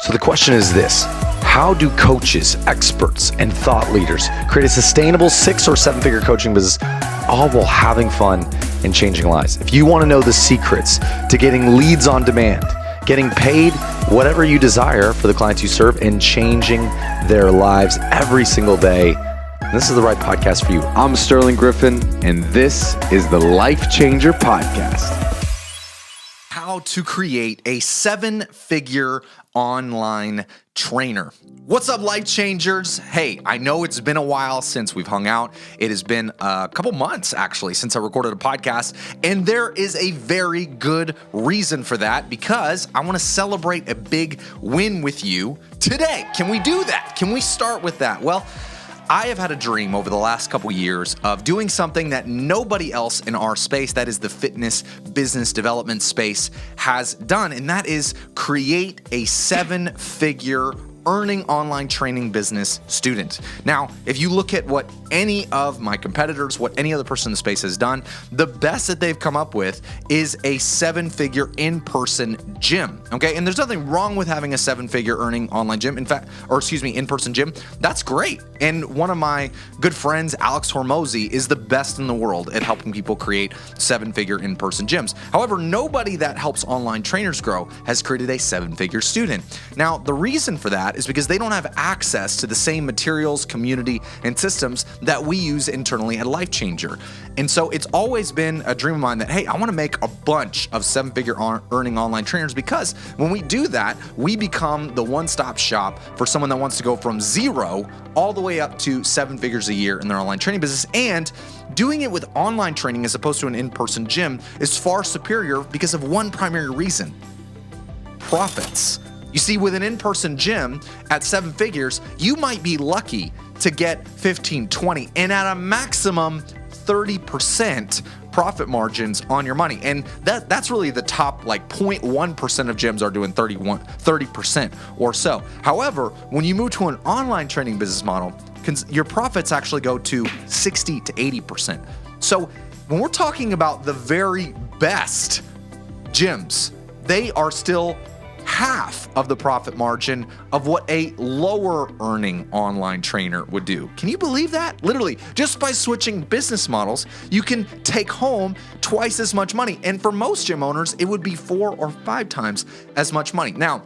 So the question is this: how do coaches, experts, and thought leaders create a sustainable 6 or 7 figure coaching business, all while having fun and changing lives? If you want to know the secrets to getting leads on demand, getting paid whatever you desire for the clients you serve, and changing their lives every single day, this is the right podcast for you. I'm Sterling Griffin, and this is the Life Changer Podcast. How to create a 7-figure online trainer. What's up, life changers? Hey, I know it's been a while since we've hung out. It has been a couple months, actually, since I recorded a podcast, and there is a very good reason for that, because I want to celebrate a big win with you today. Can we do that? Can we start with that? Well, I have had a dream over the last couple years of doing something that nobody else in our space, that is the fitness business development space, has done, and that is create a 7-figure earning online training business student. Now, if you look at what any of my competitors, what any other person in the space has done, the best that they've come up with is a 7-figure in-person gym, okay? And there's nothing wrong with having a 7-figure earning online gym, in-person gym. That's great. And one of my good friends, Alex Hormozi, is the best in the world at helping people create 7-figure in-person gyms. However, nobody that helps online trainers grow has created a 7-figure student. Now, the reason for that is because they don't have access to the same materials, community, and systems that we use internally at Life Changer. And so it's always been a dream of mine that, hey, I want to make a bunch of 7-figure earning online trainers, because when we do that, we become the one-stop shop for someone that wants to go from 0 all the way up to 7 figures a year in their online training business. And doing it with online training as opposed to an in-person gym is far superior because of one primary reason: profits. You see, with an in-person gym at 7 figures, you might be lucky to get 15, 20, and at a maximum 30% profit margins on your money. And that's really the top, like 0.1% of gyms are doing 30% or so. However, when you move to an online training business model, your profits actually go to 60 to 80%. So when we're talking about the very best gyms, they are still half of the profit margin of what a lower earning online trainer would do. Can you believe that? Literally, just by switching business models, you can take home twice as much money. And for most gym owners, it would be 4 or 5 times as much money. Now,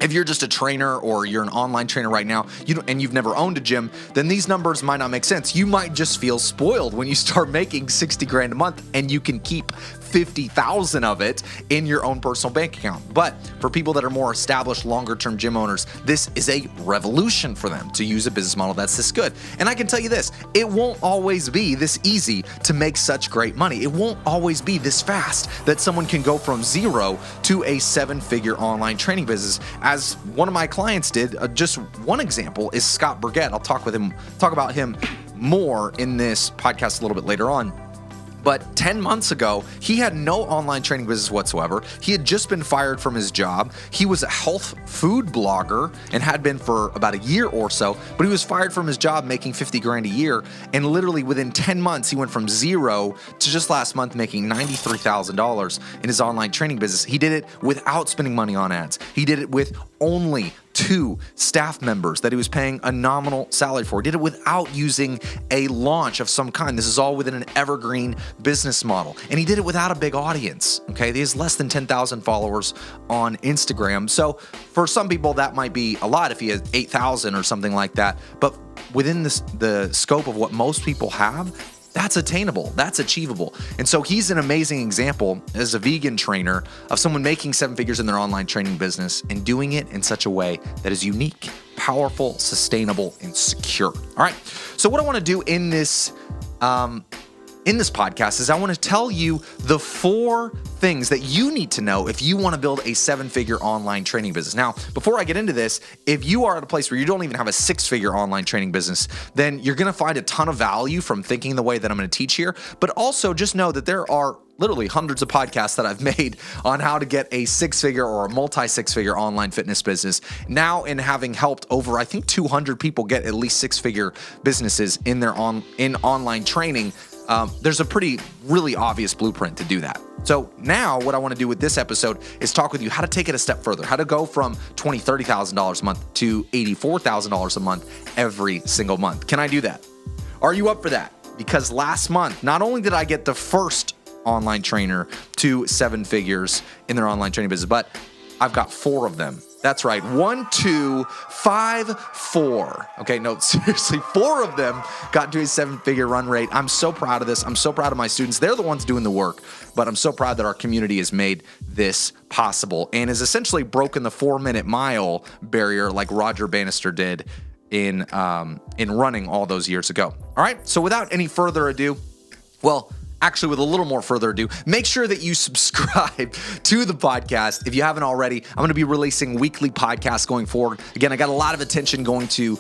if you're just a trainer or you're an online trainer right now, and you've never owned a gym, then these numbers might not make sense. You might just feel spoiled when you start making 60 grand a month and you can keep 50,000 of it in your own personal bank account. But for people that are more established, longer-term gym owners, this is a revolution for them to use a business model that's this good. And I can tell you this, it won't always be this easy to make such great money. It won't always be this fast that someone can go from 0 to a 7-figure online training business. As one of my clients did, just one example is Scott Burgett. I'll talk about him more in this podcast a little bit later on. But 10 months ago, he had no online training business whatsoever. He had just been fired from his job. He was a health food blogger and had been for about a year or so, but he was fired from his job making 50 grand a year. And literally within 10 months, he went from 0 to just last month making $93,000 in his online training business. He did it without spending money on ads. He did it with only 2 staff members that he was paying a nominal salary for. He did it without using a launch of some kind. This is all within an evergreen business model. And he did it without a big audience, okay? He has less than 10,000 followers on Instagram. So for some people, that might be a lot if he has 8,000 or something like that. But within the scope of what most people have, that's attainable, that's achievable. And so he's an amazing example as a vegan trainer of someone making 7 figures in their online training business and doing it in such a way that is unique, powerful, sustainable, and secure. All right, so what I want to do in this podcast is I want to tell you the 4 things that you need to know if you want to build a 7-figure online training business. Now, before I get into this, if you are at a place where you don't even have a 6-figure online training business, then you're going to find a ton of value from thinking the way that I'm going to teach here. But also just know that there are literally hundreds of podcasts that I've made on how to get a 6-figure or a multi-6-figure online fitness business. Now, in having helped over, I think, 200 people get at least 6-figure businesses in their online training, there's a really obvious blueprint to do that. So now what I want to do with this episode is talk with you how to take it a step further, how to go from $20,000, $30,000 a month to $84,000 a month every single month. Can I do that? Are you up for that? Because last month, not only did I get the first online trainer to 7 figures in their online training business, but I've got 4 of them. That's right. 1, 2, 5, 4. Okay, no, seriously, 4 of them got to a 7-figure run rate. I'm so proud of this. I'm so proud of my students. They're the ones doing the work, but I'm so proud that our community has made this possible and has essentially broken the 4-minute mile barrier like Roger Bannister did in running all those years ago. All right, so without any further ado, actually, with a little more further ado, make sure that you subscribe to the podcast. If you haven't already, I'm going to be releasing weekly podcasts going forward. Again, I got a lot of attention going to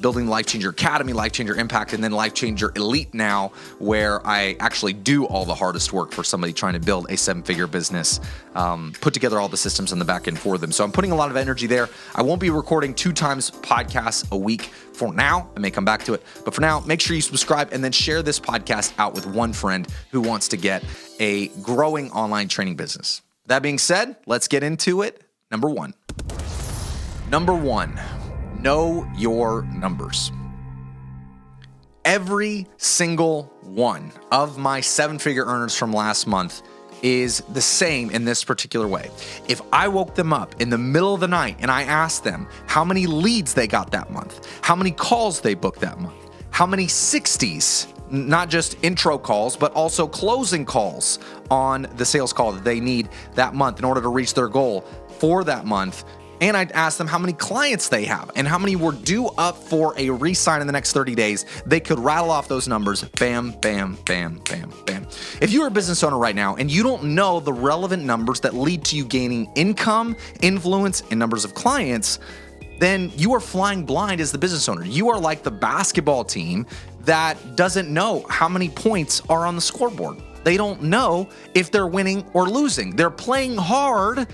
building the Life Changer Academy, Life Changer Impact, and then Life Changer Elite now, where I actually do all the hardest work for somebody trying to build a 7-figure business, put together all the systems on the back end for them. So I'm putting a lot of energy there. I won't be recording 2 times podcasts a week for now. I may come back to it. But for now, make sure you subscribe and then share this podcast out with one friend who wants to get a growing online training business. That being said, let's get into it. Number one, know your numbers. Every single one of my 7-figure earners from last month is the same in this particular way. If I woke them up in the middle of the night and I asked them how many leads they got that month, how many calls they booked that month, how many 60s, not just intro calls, but also closing calls on the sales call that they need that month in order to reach their goal for that month. And I'd ask them how many clients they have and how many were due up for a re-sign in the next 30 days. They could rattle off those numbers. Bam, bam, bam, bam, bam. If you're a business owner right now and you don't know the relevant numbers that lead to you gaining income, influence, and numbers of clients, then you are flying blind as the business owner. You are like the basketball team that doesn't know how many points are on the scoreboard. They don't know if they're winning or losing. They're playing hard,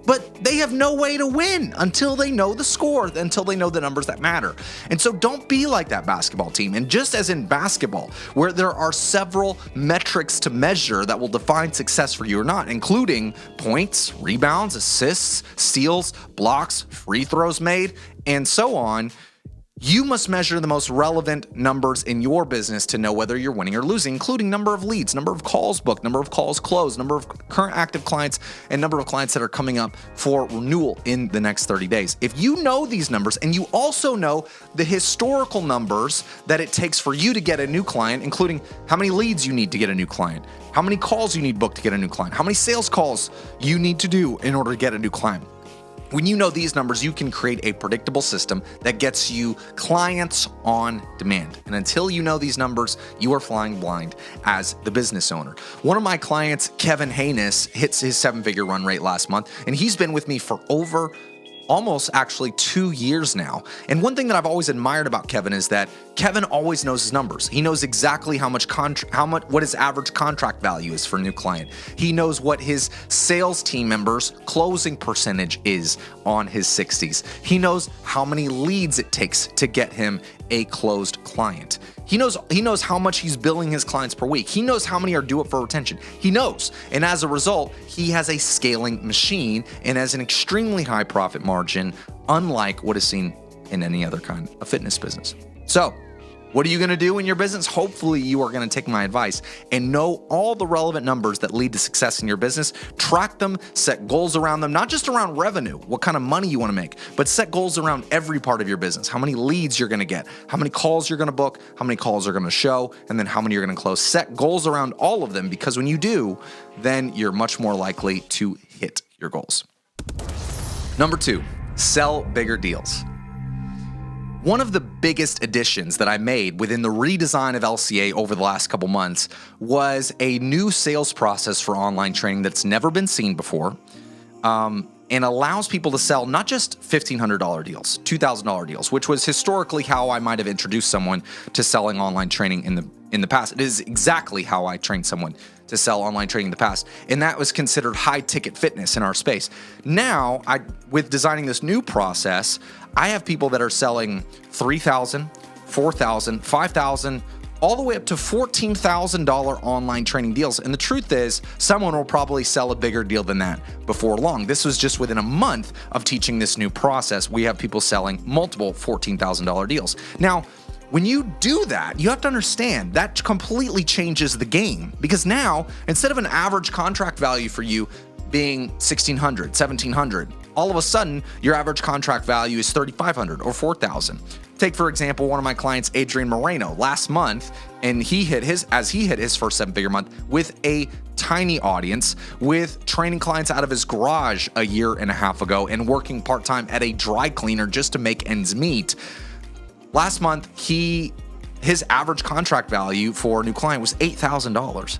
but they have no way to win until they know the score, until they know the numbers that matter. And so don't be like that basketball team. And just as in basketball, where there are several metrics to measure that will define success for you or not, including points, rebounds, assists, steals, blocks, free throws made, and so on, you must measure the most relevant numbers in your business to know whether you're winning or losing, including number of leads, number of calls booked, number of calls closed, number of current active clients, and number of clients that are coming up for renewal in the next 30 days. If you know these numbers and you also know the historical numbers that it takes for you to get a new client, including how many leads you need to get a new client, how many calls you need booked to get a new client, how many sales calls you need to do in order to get a new client, when you know these numbers, you can create a predictable system that gets you clients on demand. And until you know these numbers, you are flying blind as the business owner. One of my clients, Kevin Haynes, hits his 7-figure run rate last month, and he's been with me for over almost actually 2 years now. And one thing that I've always admired about Kevin is that Kevin always knows his numbers. He knows exactly what his average contract value is for a new client. He knows what his sales team members' closing percentage is on his 60s. He knows how many leads it takes to get him a closed client. He knows how much he's billing his clients per week. He knows how many are due up for retention. He knows. And as a result, he has a scaling machine and has an extremely high profit margin, unlike what is seen in any other kind of fitness business. So, what are you going to do in your business? Hopefully, you are going to take my advice and know all the relevant numbers that lead to success in your business. Track them, set goals around them, not just around revenue, what kind of money you want to make, but set goals around every part of your business. How many leads you're going to get, how many calls you're going to book, how many calls are going to show, and then how many you're going to close. Set goals around all of them, because when you do, then you're much more likely to hit your goals. Number 2, sell bigger deals. One of the biggest additions that I made within the redesign of LCA over the last couple months was a new sales process for online training that's never been seen before, and allows people to sell not just $1,500 deals, $2,000 deals, which was historically how I might have introduced someone to selling online training in the past. It is exactly how I trained someone to sell online training in the past, and that was considered high-ticket fitness in our space. Now, with designing this new process, I have people that are selling $3,000, $4,000, $5,000, all the way up to $14,000 online training deals. And the truth is, someone will probably sell a bigger deal than that before long. This was just within a month of teaching this new process. We have people selling multiple $14,000 deals. Now, when you do that, you have to understand that completely changes the game, because now, instead of an average contract value for you being $1,600, $1,700, all of a sudden your average contract value is $3,500 or $4,000. Take, for example, one of my clients, Adrian Moreno, last month, and he hit his first seven-figure month with a tiny audience, with training clients out of his garage a year and a half ago and working part-time at a dry cleaner just to make ends meet. Last month, his average contract value for a new client was $8,000.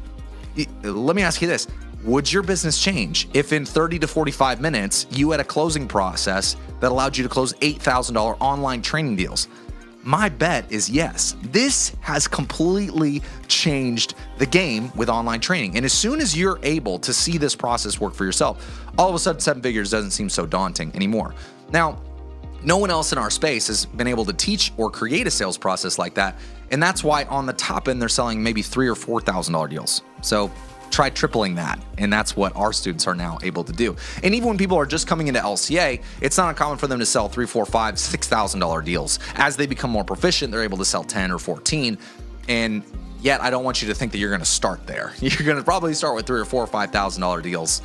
Let me ask you this. Would your business change if in 30 to 45 minutes you had a closing process that allowed you to close $8,000 online training deals? My bet is yes. This has completely changed the game with online training. And as soon as you're able to see this process work for yourself, all of a sudden 7 figures doesn't seem so daunting anymore. Now, no one else in our space has been able to teach or create a sales process like that. And that's why on the top end, they're selling maybe $3,000 or $4,000 deals. So try tripling that. And that's what our students are now able to do. And even when people are just coming into LCA, it's not uncommon for them to sell $3,000, $4,000, $5,000, $6,000 deals. As they become more proficient, they're able to sell 10 or 14. And yet I don't want you to think that you're going to start there. You're going to probably start with $3,000 or $4,000 or $5,000 deals.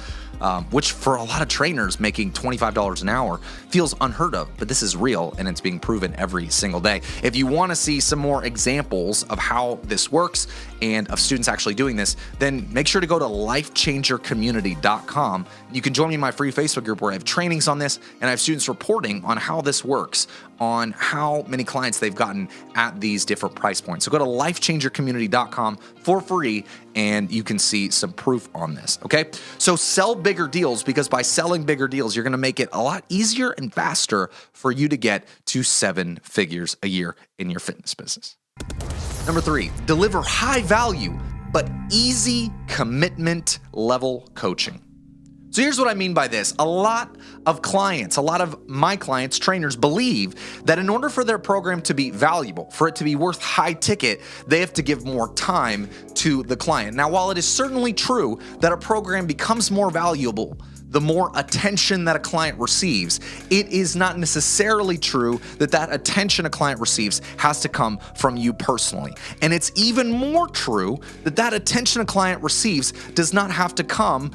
Which for a lot of trainers making $25 an hour feels unheard of, but this is real and it's being proven every single day. If you want to see some more examples of how this works and of students actually doing this, then make sure to go to lifechangercommunity.com. You can join me in my free Facebook group where I have trainings on this and I have students reporting on how this works, on how many clients they've gotten at these different price points. So go to lifechangercommunity.com for free and you can see some proof on this, okay? So sell bigger deals, because by selling bigger deals, you're gonna make it a lot easier and faster for you to get to 7 figures a year in your fitness business. Number 3, deliver high value, but easy commitment level coaching. So here's what I mean by this. A lot of my clients, trainers, believe that in order for their program to be valuable, for it to be worth high ticket, they have to give more time to the client. Now, while it is certainly true that a program becomes more valuable the more attention that a client receives, it is not necessarily true that that attention a client receives has to come from you personally. And it's even more true that that attention a client receives does not have to come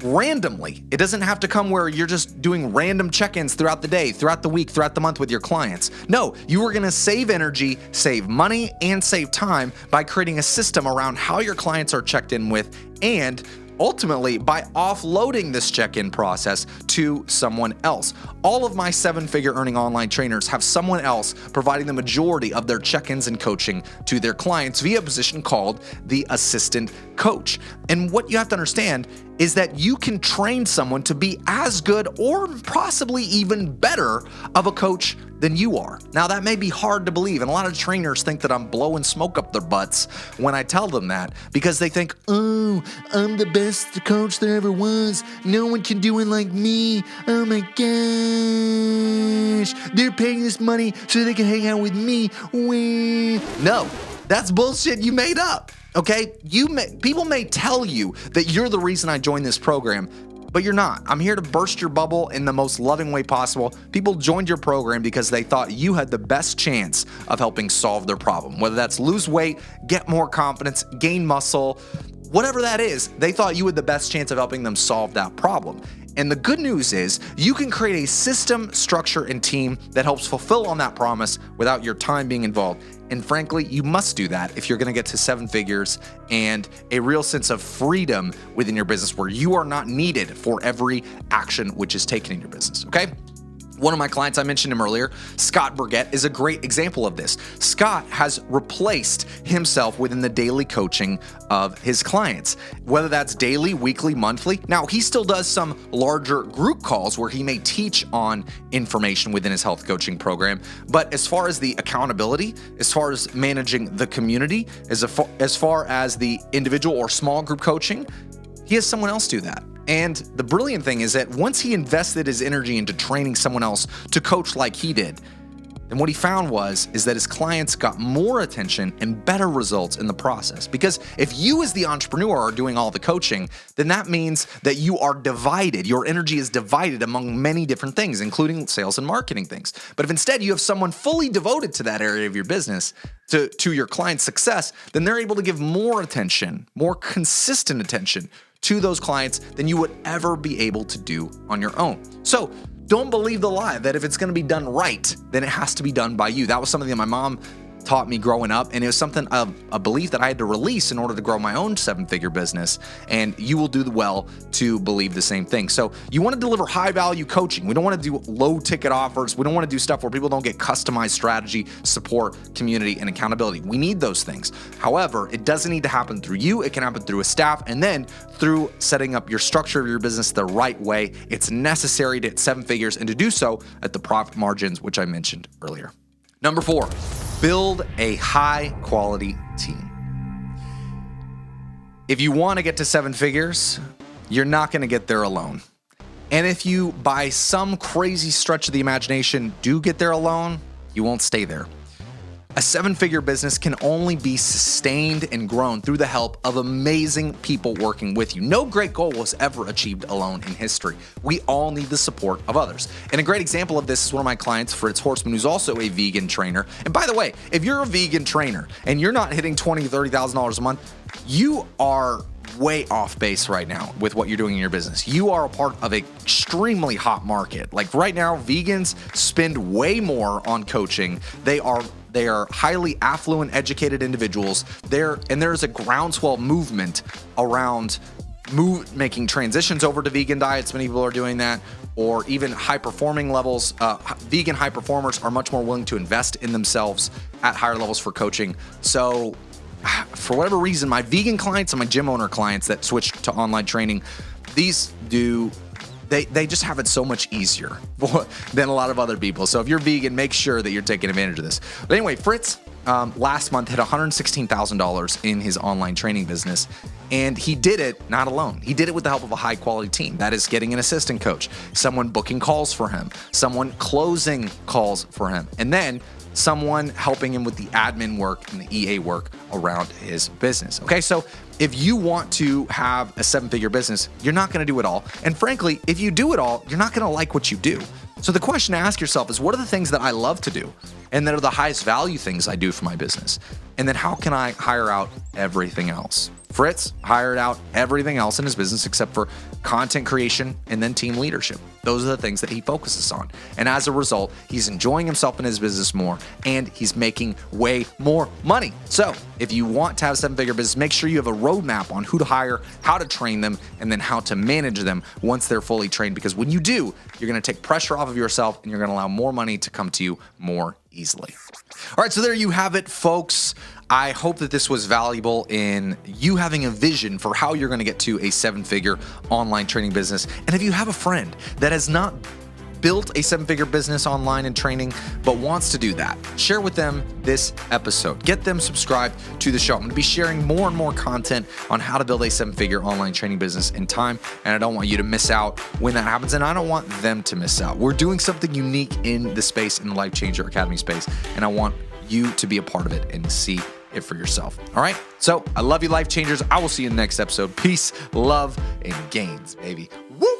randomly. It doesn't have to come where you're just doing random check-ins throughout the day, throughout the week, throughout the month with your clients. No, you are going to save energy, save money, and save time by creating a system around how your clients are checked in with, and ultimately by offloading this check-in process to someone else. All of my 7-figure earning online trainers have someone else providing the majority of their check-ins and coaching to their clients via a position called the assistant coach. And what you have to understand is that you can train someone to be as good or possibly even better of a coach than you are. Now, that may be hard to believe, and a lot of trainers think that I'm blowing smoke up their butts when I tell them that, because they think, oh, I'm the best coach there ever was. No one can do it like me. Oh my gosh. They're paying this money so they can hang out with me. No, that's bullshit you made up. Okay, people may tell you that you're the reason I joined this program, but you're not. I'm here to burst your bubble in the most loving way possible. People joined your program because they thought you had the best chance of helping solve their problem, whether that's lose weight, get more confidence, gain muscle, whatever that is. They thought you had the best chance of helping them solve that problem. And the good news is you can create a system, structure, and team that helps fulfill on that promise without your time being involved. And frankly, you must do that if you're going to get to 7 figures and a real sense of freedom within your business where you are not needed for every action which is taken in your business, okay? One of my clients, I mentioned him earlier, Scott Burgett, is a great example of this. Scott has replaced himself within the daily coaching of his clients, whether that's daily, weekly, monthly. Now, he still does some larger group calls where he may teach on information within his health coaching program. But as far as the accountability, as far as managing the community, as far as the individual or small group coaching, he has someone else do that. And the brilliant thing is that once he invested his energy into training someone else to coach like he did, And what he found is that his clients got more attention and better results in the process. Because if you as the entrepreneur are doing all the coaching, then that means that you are divided. Your energy is divided among many different things, including sales and marketing things. But if instead you have someone fully devoted to that area of your business, to your client's success, then they're able to give more attention, more consistent attention to those clients than you would ever be able to do on your own. So don't believe the lie that if it's going to be done right, then it has to be done by you. That was something that my mom taught me growing up, and it was something of a belief that I had to release in order to grow my own seven-figure business. And you will do well to believe the same thing. So you want to deliver high-value coaching. We don't want to do low-ticket offers. We don't want to do stuff where people don't get customized strategy, support, community, and accountability. We need those things. However, it doesn't need to happen through you. It can happen through a staff, and then through setting up your structure of your business the right way. It's necessary to hit seven figures and to do so at the profit margins, which I mentioned earlier. Number 4, build a high quality team. If you want to get to seven figures, you're not going to get there alone. And if you, by some crazy stretch of the imagination, do get there alone, you won't stay there. A seven-figure business can only be sustained and grown through the help of amazing people working with you. No great goal was ever achieved alone in history. We all need the support of others. And a great example of this is one of my clients, Fritz Horstman, who's also a vegan trainer. And by the way, if you're a vegan trainer and you're not hitting $20,000, $30,000 a month, you are way off base right now with what you're doing in your business. You are a part of an extremely hot market. Like right now, vegans spend way more on coaching. They are highly affluent, educated individuals. There's a groundswell movement around making transitions over to vegan diets. Many people are doing that, or even high performing levels. Vegan high performers are much more willing to invest in themselves at higher levels for coaching. So for whatever reason, my vegan clients and my gym owner clients that switched to online training, they just have it so much easier than a lot of other people. So if you're vegan, make sure that you're taking advantage of this. But anyway, Fritz last month hit $116,000 in his online training business. And he did it not alone. He did it with the help of a high quality team. That is getting an assistant coach, someone booking calls for him, someone closing calls for him, and then someone helping him with the admin work and the EA work around his business. Okay, so if you want to have a seven-figure business, you're not going to do it all. And frankly, if you do it all, you're not going to like what you do. So the question to ask yourself is, what are the things that I love to do and that are the highest value things I do for my business? And then how can I hire out everything else? Fritz hired out everything else in his business except for content creation and then team leadership. Those are the things that he focuses on. And as a result, he's enjoying himself in his business more and he's making way more money. So if you want to have a seven-figure business, make sure you have a roadmap on who to hire, how to train them, and then how to manage them once they're fully trained. Because when you do, you're going to take pressure off of yourself and you're going to allow more money to come to you more easily. All right, so there you have it, folks. I hope that this was valuable in you having a vision for how you're going to get to a seven-figure online training business. And if you have a friend that has not built a seven-figure business online and training, but wants to do that, share with them this episode. Get them subscribed to the show. I'm going to be sharing more and more content on how to build a seven-figure online training business in time, and I don't want you to miss out when that happens, and I don't want them to miss out. We're doing something unique in the space, in the Life Changer Academy space, and I want you to be a part of it and see it for yourself. All right? So I love you, Life Changers. I will see you in the next episode. Peace, love, and gains, baby. Woo!